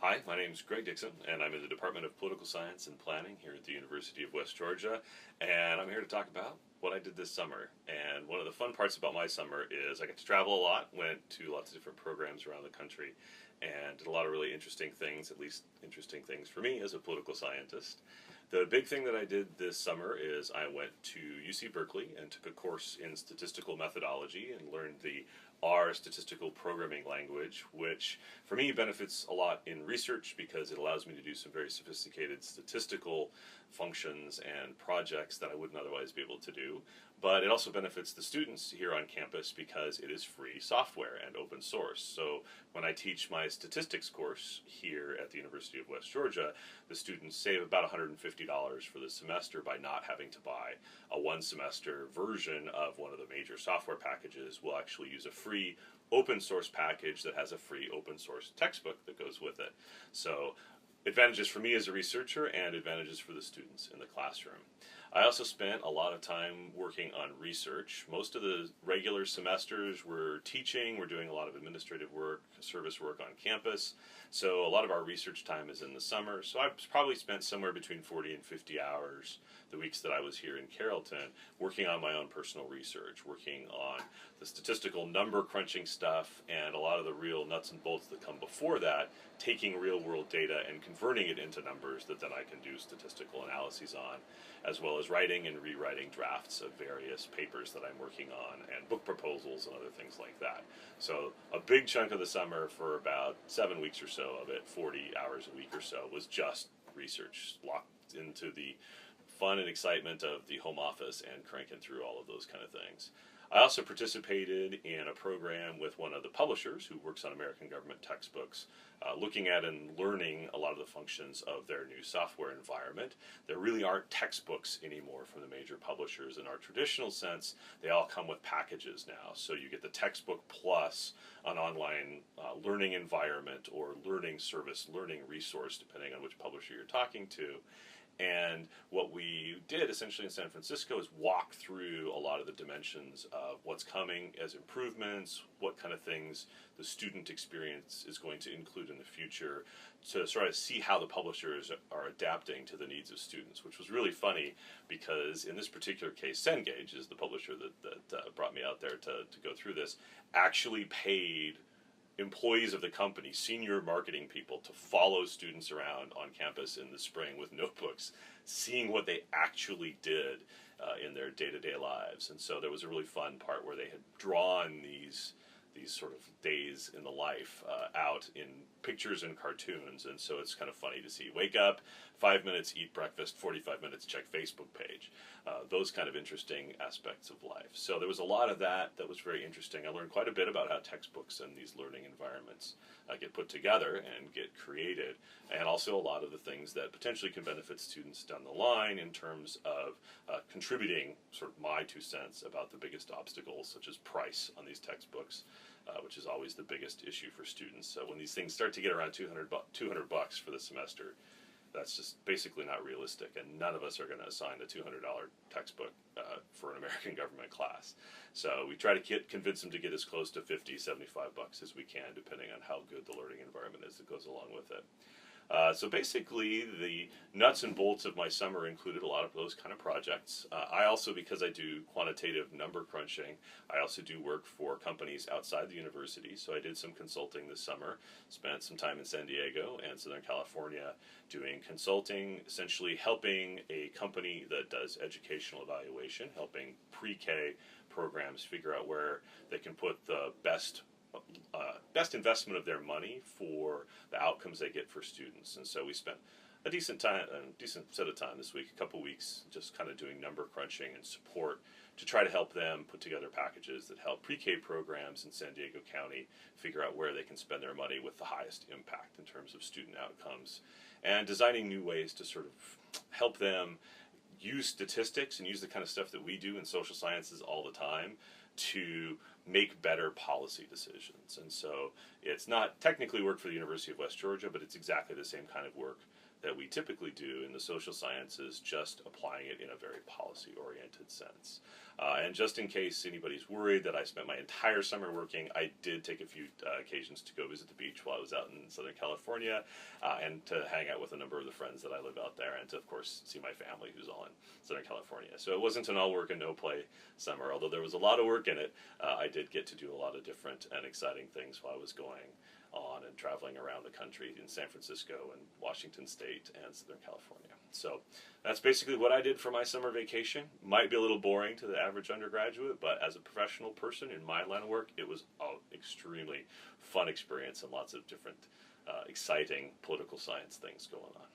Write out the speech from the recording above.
Hi, my name is Greg Dixon, and I'm in the Department of Political Science and Planning here at the University of West Georgia, and I'm here to talk about what I did this summer. And one of the fun parts about my summer is I got to travel a lot, went to lots of different programs around the country, and did a lot of really interesting things, at least interesting things for me as a political scientist. The big thing that I did this summer is I went to UC Berkeley and took a course in statistical methodology and learned the R statistical programming language, which for me benefits a lot in research because it allows me to do some very sophisticated statistical functions and projects that I wouldn't otherwise be able to do. But it also benefits the students here on campus because it is free software and open source. So when I teach my statistics course here at the University of West Georgia, the students save about $150 for the semester by not having to buy a one-semester version of one of the major software packages. We'll actually use a free open source package that has a free open source textbook that goes with it. So advantages for me as a researcher and advantages for the students in the classroom. I also spent a lot of time working on research. Most of the regular semesters we're teaching, we're doing a lot of administrative work, service work on campus. So a lot of our research time is in the summer. So I've probably spent somewhere between 40 and 50 hours the weeks that I was here in Carrollton working on my own personal research, working on the statistical number crunching stuff and a lot of the real nuts and bolts that come before that, taking real world data and converting it into numbers that then I can do statistical analyses on, as well as writing and rewriting drafts of various papers that I'm working on and book proposals and other things like that. So a big chunk of the summer, for about 7 weeks or so of it, 40 hours a week or so, was just research, locked into the fun and excitement of the home office and cranking through all of those kind of things. I also participated in a program with one of the publishers who works on American government textbooks, looking at and learning a lot of the functions of their new software environment. There really aren't textbooks anymore from the major publishers in our traditional sense. They all come with packages now. So you get the textbook plus an online learning environment or learning service, learning resource, depending on which publisher you're talking to. And what we did essentially in San Francisco is walk through a lot of the dimensions of what's coming as improvements, what kind of things the student experience is going to include in the future, to sort of see how the publishers are adapting to the needs of students, which was really funny because in this particular case, Cengage is the publisher that brought me out there to go through this, actually paid employees of the company, senior marketing people, to follow students around on campus in the spring with notebooks, seeing what they actually did in their day-to-day lives. And so there was a really fun part where they had drawn these sort of days in the life out in pictures and cartoons, and so it's kind of funny to see. Wake up, 5 minutes, eat breakfast, 45 minutes, check Facebook page. Those kind of interesting aspects of life. So there was a lot of that was very interesting. I learned quite a bit about how textbooks and these learning environments get put together and get created, and also a lot of the things that potentially can benefit students down the line in terms of contributing sort of my 2 cents about the biggest obstacles, such as price on these textbooks, which is always the biggest issue for students. So when these things start to get around $200 for the semester, that's just basically not realistic, and none of us are going to assign a $200 textbook for an American government class. So we try to convince them to get as close to $50, $75 as we can, depending on how good the learning environment is that goes along with it. So basically, the nuts and bolts of my summer included a lot of those kind of projects. I also, because I do quantitative number crunching, I also do work for companies outside the university. So I did some consulting this summer, spent some time in San Diego and Southern California doing consulting, essentially helping a company that does educational evaluation, helping pre-K programs figure out where they can put the best investment of their money for the outcomes they get for students. And so we spent a decent set of time this week, a couple weeks, just kind of doing number crunching and support to try to help them put together packages that help pre-K programs in San Diego County figure out where they can spend their money with the highest impact in terms of student outcomes, and designing new ways to sort of help them use statistics and use the kind of stuff that we do in social sciences all the time to make better policy decisions. And so It's not technically work for the University of West Georgia, but it's exactly the same kind of work that we typically do in the social sciences, just applying it in a very policy-oriented sense. And just in case anybody's worried that I spent my entire summer working, I did take a few occasions to go visit the beach while I was out in Southern California, and to hang out with a number of the friends that I live out there, and to, of course, see my family who's all in Southern California. So it wasn't an all-work and no-play summer. Although there was a lot of work in it, I did get to do a lot of different and exciting things while I was going on and traveling around the country in San Francisco and Washington State and Southern California. So that's basically what I did for my summer vacation. Might be a little boring to the average undergraduate, but as a professional person in my line of work, it was an extremely fun experience and lots of different exciting political science things going on.